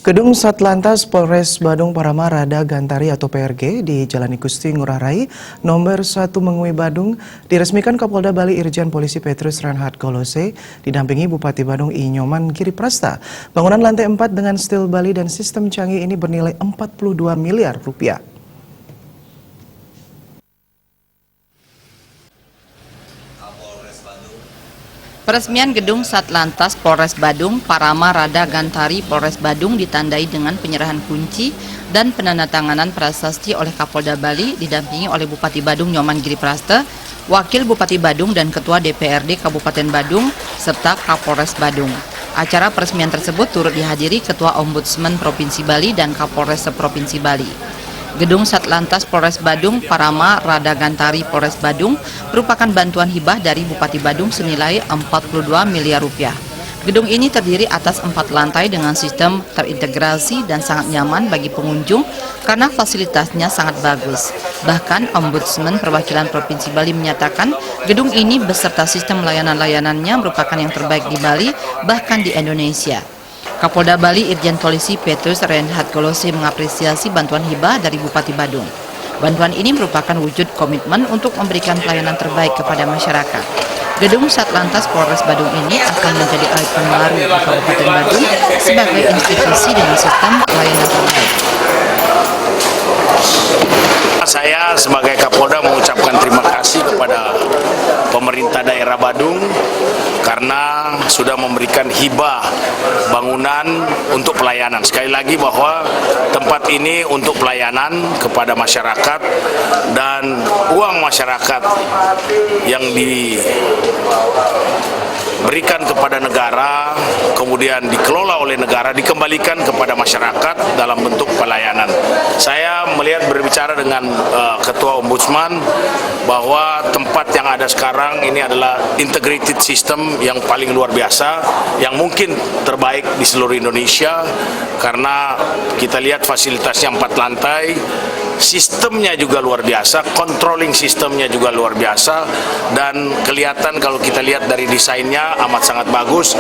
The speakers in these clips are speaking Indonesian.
Gedung Satlantas Polres Badung Parama Rada Gantari atau PRG di Jalan Igusti Ngurah Rai, nomor 1 Mengui Badung, diresmikan Kapolda Bali Irjen Polisi Petrus Reinhard Golose, didampingi Bupati Badung I Nyoman Giriprasta. Bangunan lantai 4 dengan stil Bali dan sistem canggih ini bernilai 42 miliar rupiah. Peresmian Gedung Satlantas Polres Badung Parama Rada Gantari Polres Badung ditandai dengan penyerahan kunci dan penandatanganan prasasti oleh Kapolda Bali didampingi oleh Bupati Badung Nyoman Giriprasta, Wakil Bupati Badung dan Ketua DPRD Kabupaten Badung serta Kapolres Badung. Acara peresmian tersebut turut dihadiri Ketua Ombudsman Provinsi Bali dan Kapolres Provinsi Bali. Gedung Satlantas Polres Badung Parama Rada Gantari Polres Badung merupakan bantuan hibah dari Bupati Badung senilai 42 miliar rupiah. Gedung ini terdiri atas 4 lantai dengan sistem terintegrasi dan sangat nyaman bagi pengunjung karena fasilitasnya sangat bagus. Bahkan Ombudsman Perwakilan Provinsi Bali menyatakan gedung ini beserta sistem layanan-layanannya merupakan yang terbaik di Bali bahkan di Indonesia. Kapolda Bali Irjen Polisi Petrus Reinhard Golose mengapresiasi bantuan hibah dari Bupati Badung. Bantuan ini merupakan wujud komitmen untuk memberikan pelayanan terbaik kepada masyarakat. Gedung Satlantas Polres Badung ini akan menjadi ikon baru di Kabupaten Badung sebagai institusi dengan sistem pelayanan terbaik. Saya sebagai Kapolda mengucapkan terima kasih kepada pemerintah daerah Badung karena sudah memberikan hibah bangunan untuk pelayanan. Sekali lagi bahwa tempat ini untuk pelayanan kepada masyarakat dan uang masyarakat yang diberikan kepada negara, kemudian dikelola oleh negara, dikembalikan kepada masyarakat dalam bentuk pelayanan. Saya melihat berbicara dengan Ketua Ombudsman bahwa tempat yang ada sekarang ini adalah integrated system yang paling luar biasa, yang mungkin terbaik di seluruh Indonesia karena kita lihat fasilitasnya 4 lantai, sistemnya juga luar biasa, controlling sistemnya juga luar biasa, dan kelihatan kalau kita lihat dari desainnya amat sangat bagus.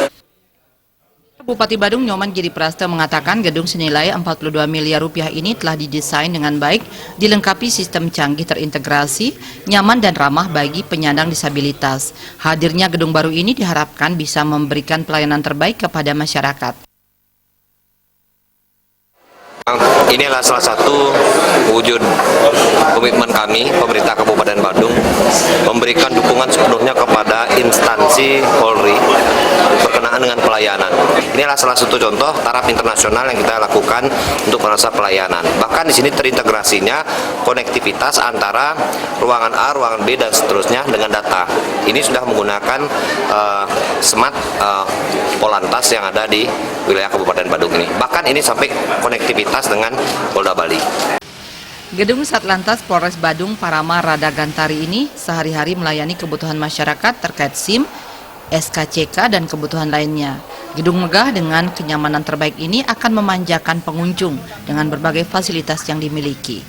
Bupati Badung Nyoman Giriprasta mengatakan gedung senilai 42 miliar rupiah ini telah didesain dengan baik, dilengkapi sistem canggih terintegrasi, nyaman dan ramah bagi penyandang disabilitas. Hadirnya gedung baru ini diharapkan bisa memberikan pelayanan terbaik kepada masyarakat. Ini adalah salah satu wujud komitmen kami, pemerintah Kabupaten Badung, memberikan dukungan sepenuhnya kepada instansi Polri berkenaan dengan pelayanan. Ini adalah salah satu contoh taraf internasional yang kita lakukan untuk merasa pelayanan. Bahkan di sini terintegrasinya konektivitas antara ruangan A, ruangan B, dan seterusnya dengan data. Ini sudah menggunakan smart Polantas yang ada di wilayah Kabupaten Badung ini. Bahkan ini sampai konektivitas dengan Polda Bali. Gedung Satlantas Polres Badung Parama Rada Gantari ini sehari-hari melayani kebutuhan masyarakat terkait SIM, SKCK, dan kebutuhan lainnya. Gedung megah dengan kenyamanan terbaik ini akan memanjakan pengunjung dengan berbagai fasilitas yang dimiliki.